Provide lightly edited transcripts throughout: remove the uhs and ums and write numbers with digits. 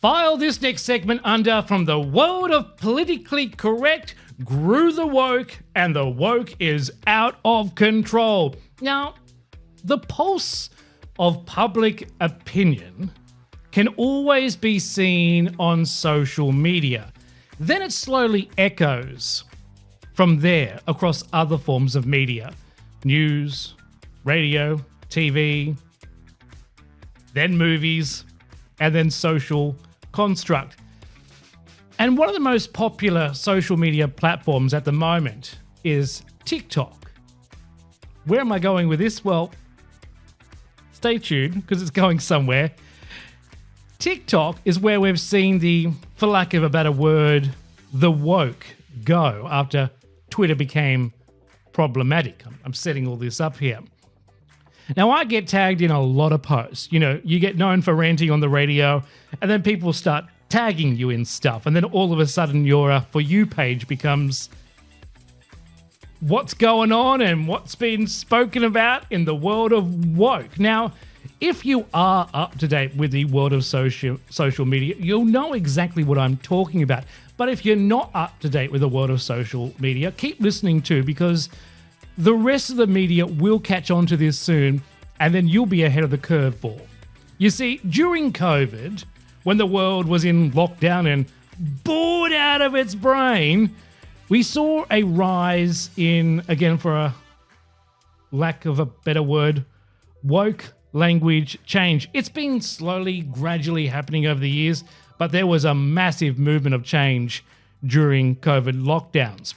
File this next segment under From the World of Politically Correct grew the woke, and the woke is out of control. Now, the pulse of public opinion can always be seen on social media. Then it slowly echoes from there across other forms of media. News, radio, TV, then movies, and then social construct. And one of the most popular social media platforms at the moment is TikTok. Where am I going with this? Well, stay tuned because it's going somewhere. TikTok is where we've seen the, for lack of a better word, the woke go after Twitter became problematic. I'm setting all this up here. Now, I get tagged in a lot of posts. You know, you get known for ranting on the radio, and then people start tagging you in stuff, and then all of a sudden your For You page becomes what's going on and what's been spoken about in the world of woke. Now, if you are up to date with the world of social media, you'll know exactly what I'm talking about. But if you're not up to date with the world of social media, keep listening too, because the rest of the media will catch on to this soon, and then you'll be ahead of the curveball. You see, during COVID, when the world was in lockdown and bored out of its brain, we saw a rise in, again, for a lack of a better word, woke language change. It's been slowly, gradually happening over the years, but there was a massive movement of change during COVID lockdowns.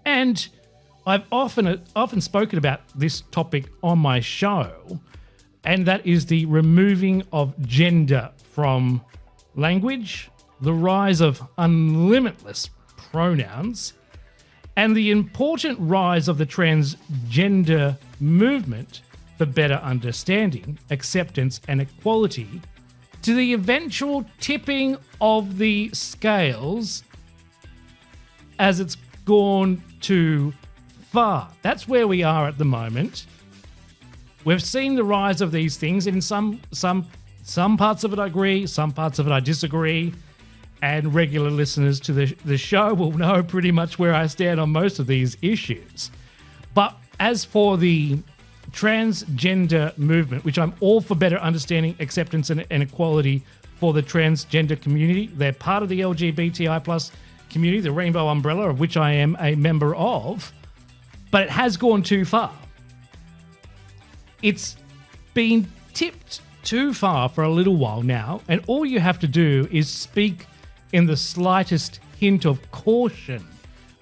And I've often spoken about this topic on my show, and that is the removing of gender from language, the rise of unlimitless pronouns, and the important rise of the transgender movement for better understanding, acceptance, and equality, to the eventual tipping of the scales as it's gone too far. That's where we are at the moment. We've seen the rise of these things. In some parts of it I agree, some parts of it I disagree, and regular listeners to the show will know pretty much where I stand on most of these issues. But as for the transgender movement, which I'm all for better understanding, acceptance, and equality for the transgender community, they're part of the LGBTI plus community, the Rainbow Umbrella, of which I am a member of, but it has gone too far. It's been tipped too far for a little while now, and all you have to do is speak in the slightest hint of caution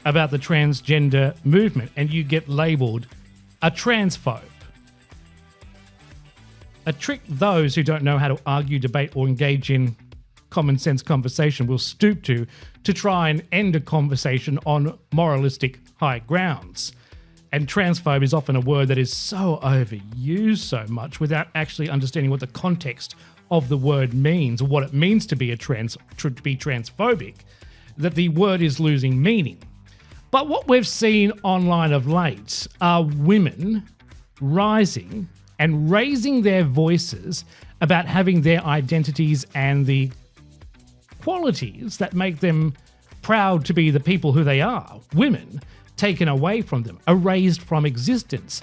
about the transgender movement, and you get labelled a transphobe. A trick those who don't know how to argue, debate, or engage in common sense conversation will stoop to try and end a conversation on moralistic high grounds. And transphobe is often a word that is so overused so much without actually understanding what the context of the word means, or what it means to be transphobic, that the word is losing meaning. But what we've seen online of late are women rising and raising their voices about having their identities and the qualities that make them proud to be the people who they are, women, taken away from them, erased from existence.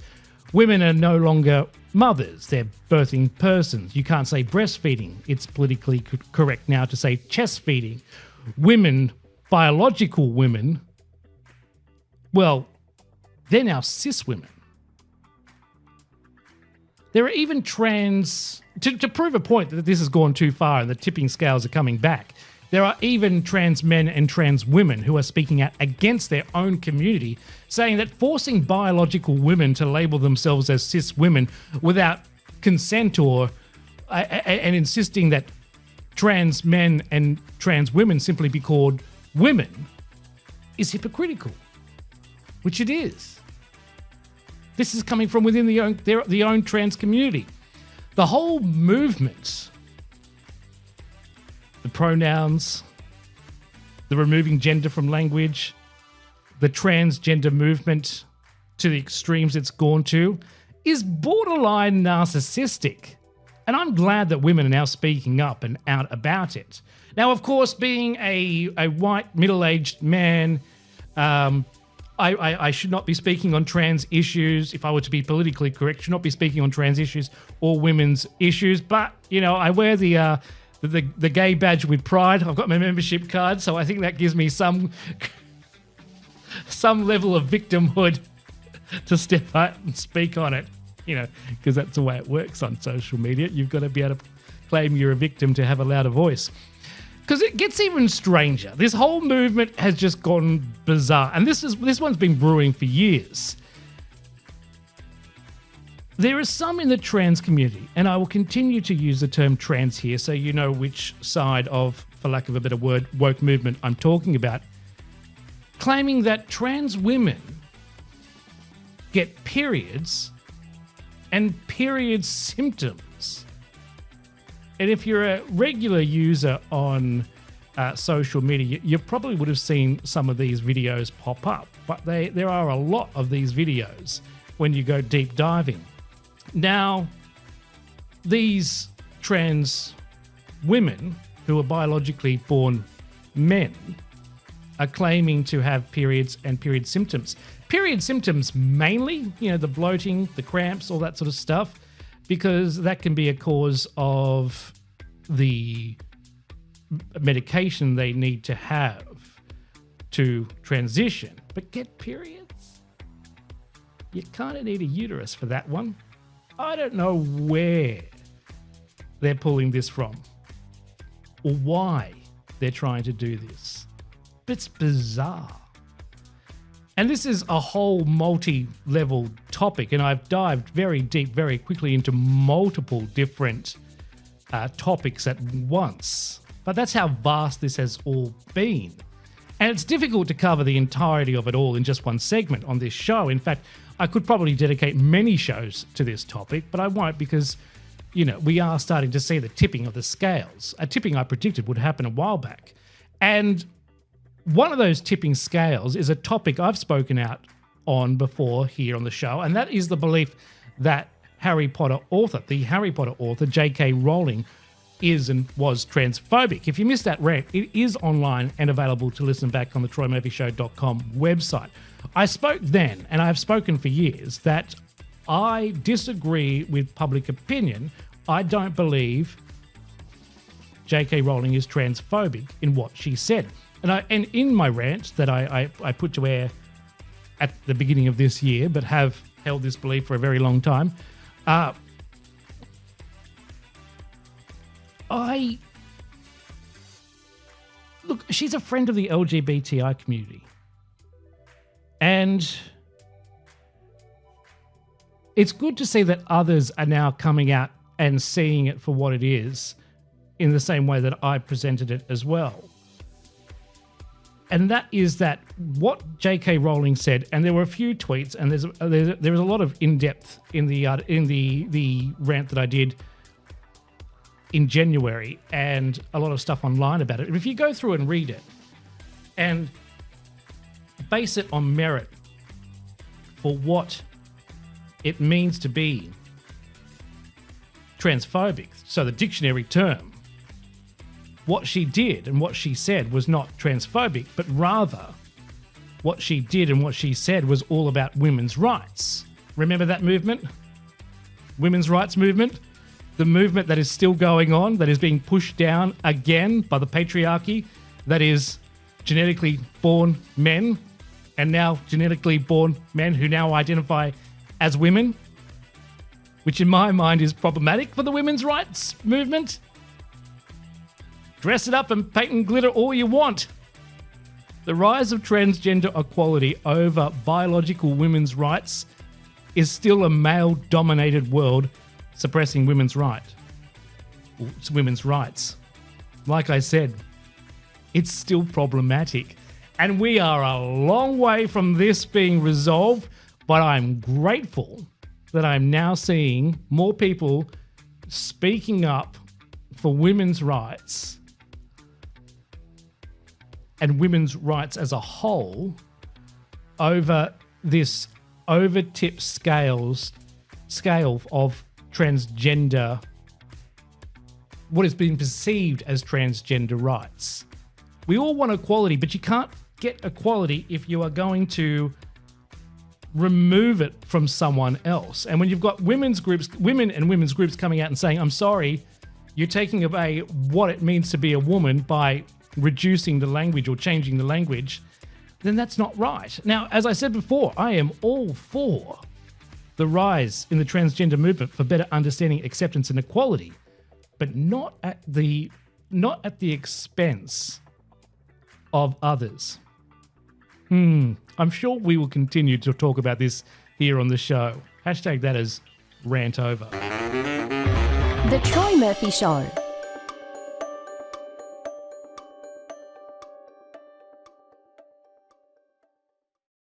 Women are no longer mothers, they're birthing persons. You can't say breastfeeding. It's politically correct now to say chest feeding. Women, biological women, well, they're now cis women. There are even trans, to prove a point that this has gone too far and the tipping scales are coming back, there are even trans men and trans women who are speaking out against their own community, saying that forcing biological women to label themselves as cis women without consent or and insisting that trans men and trans women simply be called women is hypocritical, which it is. This is coming from within the own trans community. The whole movement, the pronouns, the removing gender from language, the transgender movement to the extremes it's gone to, is borderline narcissistic. And I'm glad that women are now speaking up and out about it. Now, of course, being a white middle-aged man, I should not be speaking on trans issues. If I were to be politically correct, should not be speaking on trans issues or women's issues. But, you know, I wear the gay badge with pride. I've got my membership card, so I think that gives me some level of victimhood to step out and speak on it. You know, because that's the way it works on social media. You've got to be able to claim you're a victim to have a louder voice. Because it gets even stranger. This whole movement has just gone bizarre. And this one's been brewing for years. There are some in the trans community, and I will continue to use the term trans here so you know which side of, for lack of a better word, woke movement I'm talking about, claiming that trans women get periods and period symptoms. And if you're a regular user on social media, you probably would have seen some of these videos pop up, but there are a lot of these videos when you go deep diving. Now, these trans women who are biologically born men are claiming to have periods and period symptoms. Period symptoms mainly, you know, the bloating, the cramps, all that sort of stuff, because that can be a cause of the medication they need to have to transition. But get periods? You kind of need a uterus for that one. I don't know where they're pulling this from or why they're trying to do this. But it's bizarre. And this is a whole multi-level topic, and I've dived very deep, very quickly into multiple different topics at once. But that's how vast this has all been. And it's difficult to cover the entirety of it all in just one segment on this show. In fact, I could probably dedicate many shows to this topic, but I won't because, you know, we are starting to see the tipping of the scales. A tipping I predicted would happen a while back. And one of those tipping scales is a topic I've spoken out on before here on the show, and that is the belief that the Harry Potter author, J.K. Rowling, is and was transphobic. If you missed that rant, it is online and available to listen back on the TroyMurphyShow.com website. I spoke then, and I've spoken for years, that I disagree with public opinion. I don't believe J.K. Rowling is transphobic in what she said. And in my rant that I put to air at the beginning of this year, but have held this belief for a very long time, look, she's a friend of the LGBTI community. And it's good to see that others are now coming out and seeing it for what it is in the same way that I presented it as well. And that is that what J.K. Rowling said, and there were a few tweets, and there was a lot of in-depth in the rant that I did in January, and a lot of stuff online about it. If you go through and read it and base it on merit for what it means to be transphobic, so the dictionary term, what she did and what she said was not transphobic, but rather what she did and what she said was all about women's rights. Remember that movement? Women's rights movement? The movement that is still going on, that is being pushed down again by the patriarchy, that is genetically born men, and now genetically born men who now identify as women, which in my mind is problematic for the women's rights movement. Dress it up and paint and glitter all you want. The rise of transgender equality over biological women's rights is still a male-dominated world suppressing women's rights. Like I said, it's still problematic. And we are a long way from this being resolved, but I'm grateful that I'm now seeing more people speaking up for women's rights and women's rights as a whole over this overtipped scale of transgender what is being perceived as transgender rights. We all want equality, but you can't get equality if you are going to remove it from someone else. And when you've got women and women's groups coming out and saying, I'm sorry, you're taking away what it means to be a woman by reducing the language or changing the language, then that's not right. Now, as I said before, I am all for the rise in the transgender movement for better understanding, acceptance, and equality, but not at the expense of others. I'm sure we will continue to talk about this here on the show. Hashtag that is rant over. The Troy Murphy Show.